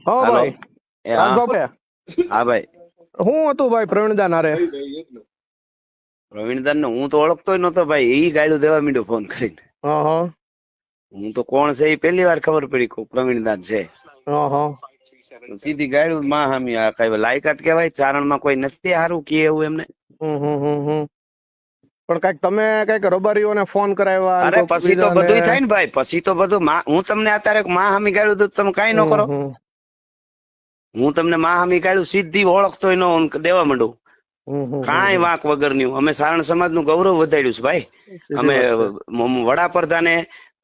હા હાલો ભાઈ એ હા રાજભાઈ હા ભાઈ હું હતું ભાઈ પ્રવીણદાન હારે પ્રવીણદાન ને હું તો ઓળખતો નતો ભાઈ, એ ગાયડું દેવા માંડ્યો ફોન કરીને. હા હા હું તો કોણ છે એ પહેલી વાર ખબર પડી કે પ્રવીણદાન છે. હા હા તો સીધી ગાયડું માં હામી આ કઈ લાયકાત કહેવાય, ચારણમાં કોઈ નથી સારું કે એવું એમને. હમ પણ કઈક તમે કઈક રબારીઓને ફોન કરાવ્યા અને અરે કોઈક પછી તો બીજાને બધું થાય ને ભાઈ, પછી તો બધું હું તમને અત્યારે માં હામી ગાયડું દઉં તમે કઈ ન કરો. હમ હું તમને માં હામી ગાયડું સીધી ઓળખતો ન દેવા માંડું. કાંઈ વાંક વગરનું. અમે સારણ સમાજ નું ગૌરવ વધાર્યું છે ભાઈ. સીધી અમે વાત છે. વડાપ્રધાને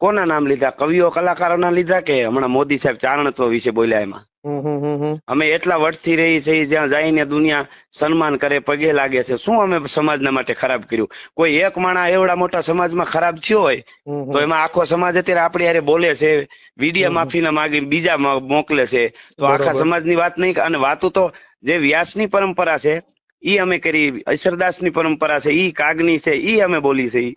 કોના નામ લીધા, કવિઓ કલાકારોના લીધા કે હમણાં મોદી સાહેબ ચારણત્વ વિશે બોલ્યા એમાં. અમે એટલા વર્ષથી રહી છે જ્યાં જઈને દુનિયા સન્માન કરે, પગે લાગે છે. શું અમે સમાજના માટે ખરાબ કર્યું? કોઈ એક માણસ એવડા મોટા સમાજમાં ખરાબ થયો હોય તો એમાં આખો સમાજ અત્યારે આપણી હારે બોલે છે, વિડિયા માફીના માગી બીજા મોકલે છે. તો આખા બરોબર સમાજની વાત નહીં. અને વાતો તો જે વ્યાસની પરંપરા છે ઈ અમે કરી, ઈશ્વરદાસની પરંપરા છે ઈ, કાગની છે ઈ અમે બોલી છે.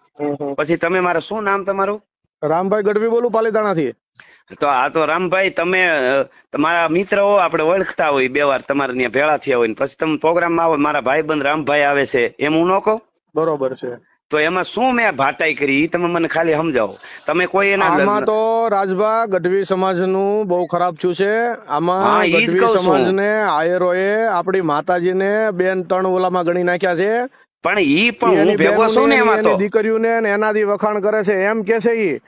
પછી તમે મારા શું નામ તમારું? રામભાઈ ગઢવી બોલું પાલીતાણાથી. તો આ તો રામભાઈ તમે તમારા મિત્ર હો, આપણે ઓળખતા હોય, બે વાર તમારે ત્યાં ભેળા થયા હોય, પછી તમે પ્રોગ્રામમાં આવો મારા ભાઈબંધ રામભાઈ આવે છે એમ હું ન કહું? બરોબર છે. તો એમાં શું મેં ભાટાઈ કરી ઈ તમે મને ખાલી સમજાવો. તમે કોઈ એના આમાં તો રાજભા ગઢવી સમાજનું બહુ ખરાબ થયું છે. હા આમાં ઈ જ ગઢવી કહું છું. સમાજને આયરોએ આપણી માતાજીને બેન ત્રણ ઓલામાં ગણી નાખ્યા છે. પણ ઈ પણ હું એની ભેગો છું ને એમાં તો. એની દીકરીઓને ને એનાથી વખાણ કરે છે એમ કે છે ઈ.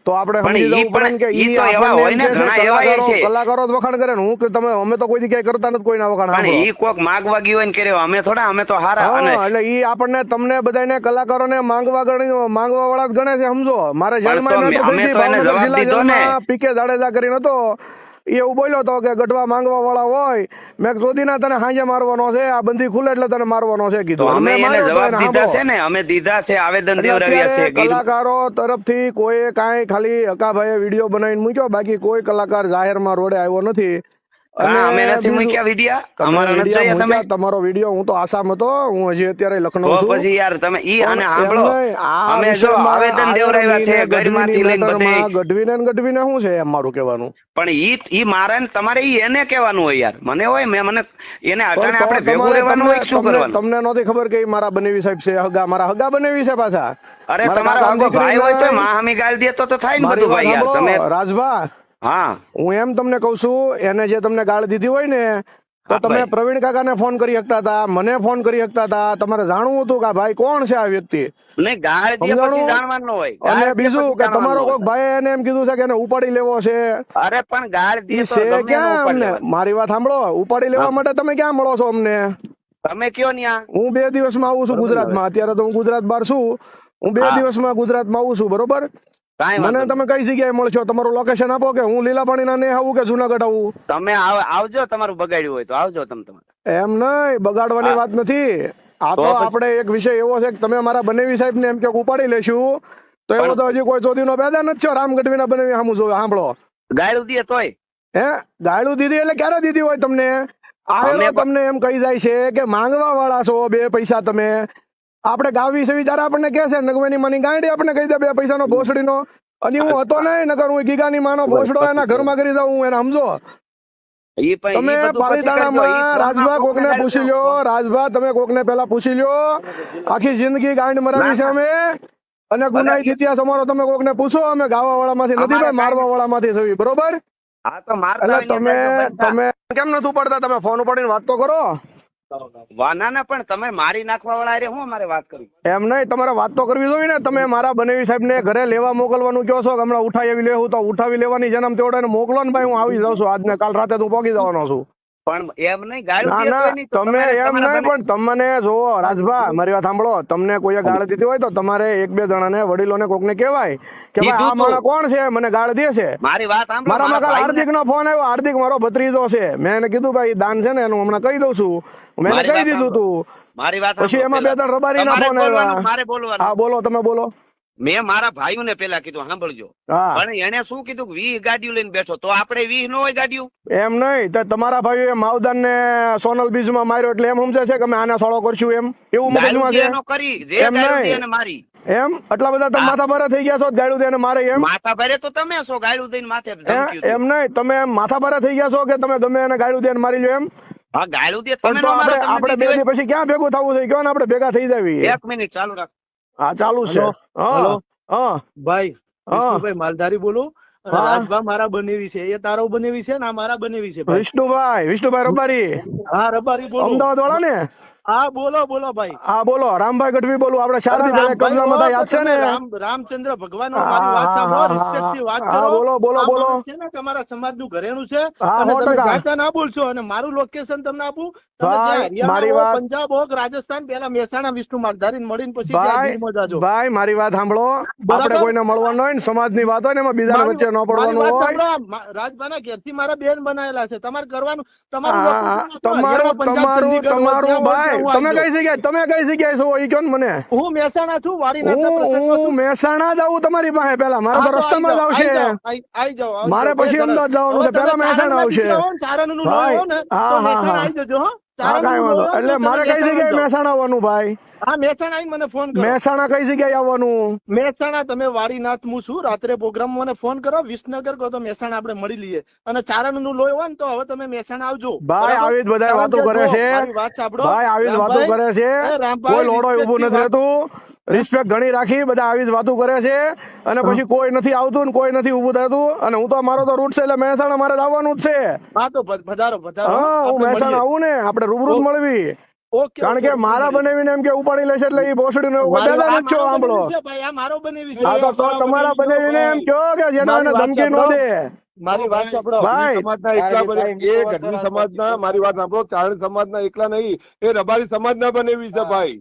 તો આપણે પણ સમજી ઈ જવું પડે ને કે ઈ ઈ તો એવા આપણને હોય એમ ને, કે છે ઘણા એવા છે. કલાકારો જ વખાણ કરે ને. હું કે તમે અમે તો કોઈ જગ્યાએ કરતા નથી કોઈના વખાણ. પણ સાંભળો, ઈ કોક માગવા ગયું હોય ને કર્યો, અમે થોડા, અમે તો હારા. અને હા એટલે ઈ આપણને તમને બધાને કલાકારોને માંગવા વાળા જ ગણે છે, સમજો. મારે પણ જેલમાં તો મેટર થઈ અમે હતી તો એને ભાવનગર જવાબ જિલ્લા દીધો ને. જેલમાં. પીકે જાડેજા કરીને હતો એ એવું બોલ્યો હતો કે ગઢવા માંગવા વાળા હોય, મેં ચોદીના તને હાંજે મારવાનો છે, આ બંધી ખુલે એટલે તને મારવાનો છે તો કીધું. અને અમે મેં એને માર્યો તો જવાબ એને, દીધા સાંભળો. છે ને, અમે દીધા છે, આવેદન એટલે દેવરાવ્યા અત્યારે છે. કલાકારો તરફથી કોઈ કાંઈ ખાલી હકાભાઈએ વિડીયો બનાવીને મૂક્યો, બાકી કોઈ કલાકાર જાહેરમાં રોડે આવ્યો નથી. અને અમે નથી બીજું, મૂક્યા વિડિયા, તમે અમારા નથી વિડીયો જોયા તમે? મૂક્યા, તમારો વિડીયો. હું તો આસામ હતો, હું હજી અત્યારે લખનઉ તો છું. પછી યાર તમે ઈ પણ આને એમ સાંભળો, નહીં, આ અમે જો વિષયમાં આવેદન દેવરાવ્યા આયરની છે ને ગઢવીની ગઢમાંથી લઈને બધે. મેટરમાં ગઢવીને ને ગઢવીને શું છે એમ મારું કહેવાનું. પણ ઈ મારે ને તમારે ઈ એને કહેવાનું હોય યાર. મને હોય મને એને પણ અટાણે તો આપણે ભેગું તમારે રહેવાનું હોય કે શું તમને કરવાનું? તમને નહોતી ખબર કે ઈ મારા બનેવી સાહેબ છે, હગા મારા હગા બનેવી છે પાછા. અરે મારા તમારો કાકાની હગો દીકરી ભાઈ હોય તો નહીં. માહામી ગાળ દે તો થાય ને મારી બધું વાત ભાઈ યાર. તમે સાંભળો રાજભા, હા હું એમ તમને કઉ છું, એને જે તમને ગાળ દીધી હોય ને, તો હા તમે ભાઈ. પ્રવીણ કાકાને ફોન કરી શકતા હતા, મને ફોન કરી શકતા હતા. તમારે જાણવું હતું કે આ ભાઈ કોણ છે આ વ્યક્તિ, નહીં ગાળ દે પછી સમજાણું. જાણવાનું હોય. અને ગાળ દે બીજું પછી કે જાણવાનું તમારો હોય. કોઈક ભાઈ એને એમ કીધું છે કે એને ઉપાડી લેવો છે. અરે પણ ગાળ દે ઈ તો છે ગમે એનો ક્યાં ઉપાડ અમને? લેવાની. મારી વાત સાંભળો, ઉપાડી લેવા માટે તમે ક્યાં મળો છો અમને? તમે કયો ન્યા. હું 2 દિવસમાં આવું છું ગુજરાતમાં. અત્યારે તો હું ગુજરાત બહાર છું. હું 2 હા. દિવસમાં ગુજરાતમાં આવું છું, બરોબર? કાંઈ મને વાંધો તમે નહીં. કઈ જગ્યાએ મળશો? તમારું લોકેશન આપો કે હું લીલાપાણીના ને આવું કે જુનાગઢ આવું. તમે આવજો, તમારું બગાડ્યું હોય તો આવજો તમારે. એમ નહીં, બગાડવાની હા. વાત નથી. આ તો તો પછી? આપણે એક વિષય એવો છે કે તમે મારા બનેવી સાહેબ ને એમ કે ઉપાડી લેશું, તો એવો પણ તો હજી કોઈ ચોદીનો પેદા નથી થયો. રામ ગઢવીના બનેવી સામું જોયો, સાંભળો. ગાળું દે તોય હે ગાળું દીધી એટલે ક્યારે દીધી હોય તમને? આયરો અમે તમને એમ કહી જાય છે કે માંગવા વાળા છો 2 પૈસા તમે. આપણે ગાવી છે ત્યારે આપણને કહે છે નગવેની માની ગાંડી આપણને કહી દે 2 પૈસાનો ભોસડીનો. અને હું હતો નહીં, નકર હું ગીગાની માનો ભોસડો એના ઘરમાં કરી દઉં, હું એને સમજો. ઈ પણ તમે ઈ બધું પછી કરજો. ઈ પાલીતાણામાં રાજભા ફોનમાં કોકને કોકને પૂછી ગાળજો. લ્યો, રાજભા તમે કોકને પેલા પૂછી લ્યો. આખી જિંદગી ગાંડ મરાવી છે અમે. અને ગુનાહિત ઇતિહાસ અમારો તમે કોકને પૂછો. અમે ગાવા વાળા માંથી નથી અમારે ભાઈ, મારવા વાળા માંથી થવી, બરોબર? હા તો મારતા એટલે હોય ને ગાળજો બંધ થા. તમે કેમ નથી ઉપાડતા? તમે ફોન ઉપાડીને વાત તો કરો. ના ના પણ તમે મારી નાખવા વાળા હારે હું અમારે વાત કરવી? એમ નહીં, તમારે વાત તો કરવી જોઈએ ને. તમે મારા બનેવી સાહેબ ને ઘરે લેવા મોકલવાનું કહો છો કે હમણાં ઉઠાવી આવી લેવું, તો ઉઠાવી લેવાની જન્મ તેવડાને મોકલો ને ભાઈ. હું આવી જાઉં છું આજને કાલ રાતે, હું પહોંચી જવાનો છું. પણ એમ નહીં, ગાળું ના દે ના, તોય નહીં તો તમે તમારે એમ તમારા નહીં, પણ તમને જોવો રાજભા, મારી વાત સાંભળો. તમને કોઈએ ગાળ દીધી હોય તો તમારે 1-2 જણાને વડીલોને કોકને કહેવાય કે ભાઈ આ કીધું માણસ તું. કોણ છે, મને ગાળ દે છે. મારી વાત સાંભળો. મારામાં કાલ ભાઈને- હાર્દિક નો ફોન આવ્યો. હાર્દિક મારો ભત્રીજો છે. મેં એને કીધું ભાઈ દાન છે ને એનું હમણાં કહી દઉં છું. મેં એને મારી કહી વાત દીધું સાંભળો. તું. મારી વાત પછી સાંભળો એમાં પહેલા. 2-3 રબારી ના તમારે ફોન બોલવાનું, આવ્યા. મારે બોલવાનું. હા બોલો, તમે બોલો. મેં મારા ભાઈઓને પેલા કીધું સાંભળજો. હા પણ એને શું કીધું કે 20 ગાડીઓ લઈને બેઠો, તો આપણે 20 ન હોય ગાડીઓ? એમ નહીં, તો તમારા ભાઈઓએ માવદાન ને સોનલ બીજમાં માર્યો એટલે એમ સમજે છે કે અમે આને સોળો કરશું એમ? એવું ગાળું મગજમાં દે છે? એનો કરી, જે એમ ગાળું દે નહીં, એને મારી. એમ આટલા બધા તમે માથા ભારે થઈ ગયા છો ગાળું દઈને મારે એમ માથા ભારે તો તમે છો, ગાળું દઈને માથે ધમક્યું હતું. એમ નહીં તમે એમ માથા ભારે થઈ ગયા છો કે તમે ગમે એને ગાળું દઈને મારી લો એમ હા ગાળું દે પણ તમે તો નો મારો, તમને આપણે બે દીધી દી પછી ક્યાં ભેગું થવું છે કયો ને આપણે ભેગા થઈ જાવી હોય. 1 મિનિટ ચાલુ રાખ. હા ચાલુ છે હલો. હા હલો. હા ભાઈ હા. વિષ્ણુભાઈ માલધારી બોલું અને હા. રાજભા મારા બનેવી છે, એ તારો બનેવી છે ને આ મારા બનેવી છે ભાઈ. વિષ્ણુભાઈ રબારી હા રબારી બોલું. અમદાવાદ વાળા ને હા બોલો બોલો ભાઈ. હા બોલો રામભાઈ ગઢવી બોલું આપણે શારદી ભાઈ રામભાઈ કબજામાં હો, હતા યાદ તો છે ને તમે રામચંદ્ર ભગવાન મારી વાત સાંભળો, હા, રિસ્પેક્ટથી વાત હા, કરો. બોલો, બોલો, આ બોલો. માણસ છે ને તમારા સમાજનું ઘરેણું છે હા, અને 100% તમે જાતા ના બોલશો અને મારું લોકેશન તમને આપું. તમે ભાઈ, જ્યાં હરિયાણા મારી હો, વાત- પંજાબ હો કે રાજસ્થાન, પહેલા મહેસાણા વિષ્ણુ માલધારીને મળીને પછી ત્યાં ભાઈ ગીરમાં જાજો. ભાઈ મારી વાત સાંભળો બરાબર. આપણે કોઈને મળવાનું હોય ને સમાજની વાત હોય ને એમાં બીજાને વચ્ચે ન મારી પડવાનું વાત હોય સાંભળો, રાજભાના ઘેરથી મારા બેન બનાયેલા છે, તમારે કરવાનું તમારું હા, location આપો. તમારું હરિયાણા, પંજાબ, તમારું ચંદીગઢ હોય, તમારું જ્યાં હોય ભાઈ ત્યાં હું તમે આવી કઈ જાઉં. જગ્યાએ છો એ કયો ને મને હું મહેસાણા છું, વાડીનાથના હું પ્રસંગમાં છું. મહેસાણા જ આવું તમારી પાસે પેલા મારે હા, તો તો રસ્તામાં જ આવશે આઈ જાઓ. મારે પછી અમદાવાદ જવાનું છે પેલા મહેસાણા આવશે ચારણનું ભાઈ, લોહી હો ને હા, તો હા, મહેસાણા હા. આવી જજો હો. હા કાંઈ ચારણનું વાંધો લોહી હોય ને એટલે તો મારે તમે કઈ જગ્યાએ જાઓ. મહેસાણા આવવાનું ભાઈ હા મહેસાણા આવીને મને ફોન કરો. મહેસાણા કઈ જગ્યાએ આવવાનું મહેસાણા તમે વાડીનાથ હું છું, રાત્રે પ્રોગ્રામ મને ફોન કરો, વિસનગર કહો તો મહેસાણા આપણે મળી લઈએ. અને ચારણનું લોહી હોય ને તો હવે તમે મહેસાણા આવજો. ભાઈ બરાબર? આવી જ બધા કારણ વાતો કે કરે જો, છે મારી વાત સાંભળો. ભાઈ આવી જ વાતો રામભાઈ, કરે છે એ રામભાઈ, કોઈ લોડો ઉભું નથી respectથી રહેતું રિસ્પેક્ટ ઘણી રાખી બધા આવી જ વાતો કરે છે અને પછી કોઈ નથી આવતું ને કોઈ નથી ઉભું થતું અને હું તો મારો તો રૂટ છે એટલે મહેસાણા મારે જ આવવાનું જ છે હા તો પધારો પધારો. હા હું આપણે મહેસાણા મળીએ. આવું ને આપણે રૂબરૂ જ મળવી ઓકે, કારણ ઓકે, કે મારા મળીએ. બનાવીને એમ કે ઉપાડી લેશે એટલે એ ભોસડીને એવું મારી કહેતા આ નથી છો મારો સાંભળો બનેવી છે ભાઈ, આ મારો બનેવી છે. હા તો તમારા બનાવીને એમ કહો કે જેનો એને મારી વાત ધમકી ન સાંભળો. દે મારી વાત સાંભળો. ભાઈ સમાજના એકલા બને એ ગઢવી સમાજના, મારી વાત સાંભળો, ચારણ સમાજના એકલા નહીં, એ રબારી સમાજના બનેવી છે ભાઈ.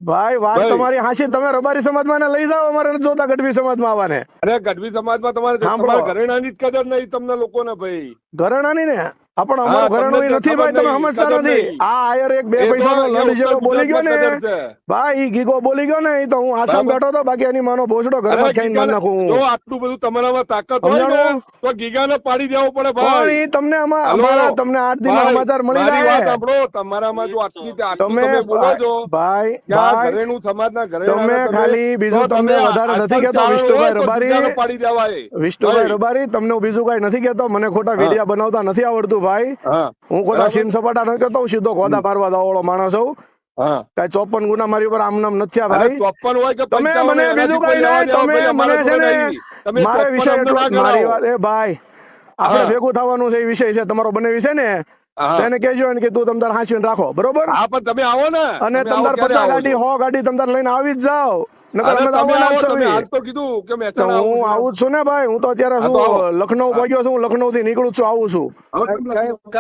ભાઈ વાત ભાઈ. તમારી હાચી તમે રબારી સમાજમાં એને લઈ જાઓ અમારે નથી જોતા ગઢવી સમાજમાં આવવાને અરે ગઢવી સમાજમાં તમારે સાંભળો. તમારા ઘરેણાની જ કદર નહીં તમને લોકોને ભાઈ. ઘરેણાની ને પણ હા, અમારું ઘરેણું તમને ઈ નથી ખબર ભાઈ તમે નહીં, સમજતા કદર નથી નહીં. આ આયર એક બે એ તો પૈસાનો અહીંયા લડ જેવો ઉત્તર બોલી ગયો ને ગુજરાતમાં કદર છે. ભાઈ ઈ ગીગો બોલી ગયો ને ઈ તો હું આસામ બરાબર. બેઠો તો બાકી એની માનો ભોસડો ઘરમાં અરે ખાઈને મારી ગીગાને- નાખું જો આટલું બધું તમારામાં તાકાત હોય ને સમજાણું? તો ગીગાને પાડી દેવું પડે પણ ભાઈ. ઈ તમને હલો, અમારા તમને 8 દિનના ભાઈ, સમાચાર મળી મારી વાત જાય સાંભળો, તમારામાં જો આટલું તમે બોલો છો ભાઈ કે આ ભાઈ ઘરેણું સમાજના ઘરેણાના તમે ખાલી બીજું તો તમને તમે વધારે આ નથી કહેતો ચારણ વિષ્ણુભાઈ હોય તો રબારી ગીગાને પાડી દેવાય. વિષ્ણુભાઈ ભાઈ. રબારી તમને હું બીજું કઈ નથી કહેતો મને ખોટા વિડિયા બનાવતા નથી આવડતું ભાઈ હા હું ખોટા બરાબર. સીન સપાટા નથી કરતો હું સીધો ખોદા પારવા દાવાળો માણસ છું હા કઈ 54 ગુના મારી ઉપર આમ નામ નથી થયા અરે ભાઈ 54 હોય કે તમે 55 મને હોય, બીજું એનાથી કઈ કોઈ નહીં લેવા તમે દેવા ભાઈ, મને અમારે છે જોડે ને નહીં. તમે મારે 54 વિષય અમને એટલો ના મારી ગણાવો. વાત એ ભાઈ આપણે હા. ભેગું થવાનું છે એ વિષય છે તમારો બને વિષય ને હા. તેને કહેજો ને કે તું તમતાર હાંસીને રાખો બરોબર હા પણ તમે આવો ને. અને તમે આવો, તમતાર ક્યારે 50 આવો ગાડી છો? 100 ગાડી તમતાર લઈને આવી જ જાઓ નકર અરે અમે તો તમે આવવાના આવો, જ તમે છીએ આજ તો કીધું કે તો મહેસાણા હું આવું આવું જ છું ને ભાઈ હું તો અત્યારે હા, તો આવો. શું લખનઉ પહોંચ્યો છું હું લખનઉ થી નીકળું જ છું આવું છું છું.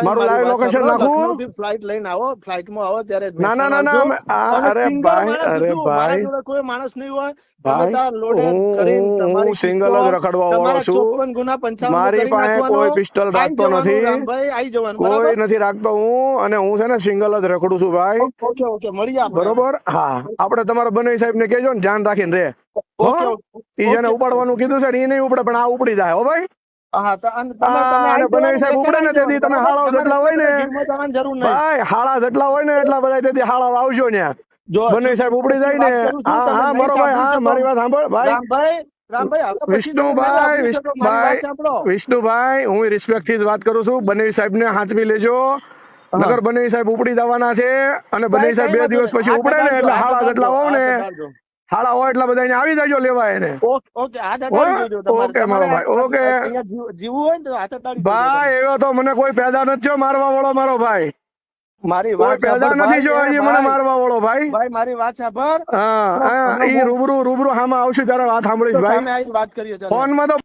મારું live location નાખું? ફ્લાઇટ લઈને આવો, ફ્લાઇટમાં આવો ત્યારે ના, ના, ના, મહેસાણા ના, આવજો. અને અરે single ભાઈ, માણસ અરે છું. મારા ભાઈ. જોડે કોઈ માણસ નહીં હોય. તમે ભાઈ તાર loaded કરીને હું તમારી સિંગલ જ પિસ્તોલ, રખડવા વાળો તમારા છું 54 ગુના 55 મારી કરી પાસે નાખવાનો. કોઈ પિસ્તોલ આઈ રાખતો જવાનું, નથી રામભાઈ, આઈ જવાનું, કોઈ બરાબર? નથી રાખતો હું અને હું છે ને સિંગલ જ રખડું છું ભાઈ ઓકે ઓકે મળીએ આપણે. બરોબર હા આપણે તમારા બનવી સાહેબ ને કહેજો ને ધ્યાન રાખીને રે ઓકે, હો ઓકે. ઈ જેને ઉપાડવાનું કીધું છે ને ઈ નહીં ઉપડે પણ આ ઉપડી જાય હો ભાઈ હા તો અને તમે હા, તમે અને આઈ બનાવી સાહેબ જવાનું, ઉપડે ને તેથી તમે બરાબર? હાળાઓ જેટલા હોય ને તમારે ગીરમાં જવાની જરૂર નહીં. ભાઈ હાળા જેટલા હોય ને એટલા બધા તેથી હાળા આવજો ને જો બનવી સાહેબ ઉપડી જાય ને વાત કરું છું, હા તમે હા નહીં મારો ભાઈ હા સાંભળી મારી શકો. વાત સાંભળ ભાઈ રામભાઈ હવે પછી વિષ્ણુભાઈ તમે નહીં સાંભળી શકો. મારી વાત સાંભળો. વિષ્ણુભાઈ હું રિસ્પેક્ટ થી જ વાત કરું છું બનેવી સાહેબ ને હાંચવી લેજો નગર બનેવી સાહેબ ઉપડી જવાના છે અને બનેવી સાહેબ 2 દિવસ પછી ઉપડે ને એટલે હાળા જેટલા હોવ ને હાળા હોય એટલા બધા અહીંયા આવી જાજો લેવા એને ઓકે હાથ અડાડી દેજો તમારે. ઓકે મારો ભાઈ તમારે ઓકે અહીંયા જીવવું હોય ને તો હાથ અડાડી દેજો. ભાઈ એવો તો મને કોઈ પેદા નથી થયો મારવા વાળો મારો ભાઈ મારી કોઈ વાત પેદા સાંભળ નથી થયો ભાઈ, હજી મને ભાઈ, મારવા વાળો ભાઈ ભાઈ મારી વાત સાંભળ. હા ઈ રૂબરૂ હામાં આવશે ત્યારે વાત સાંભળીશ તો ભાઈ સામે આવીને વાત કરીએ ચાલો. ફોન માં તો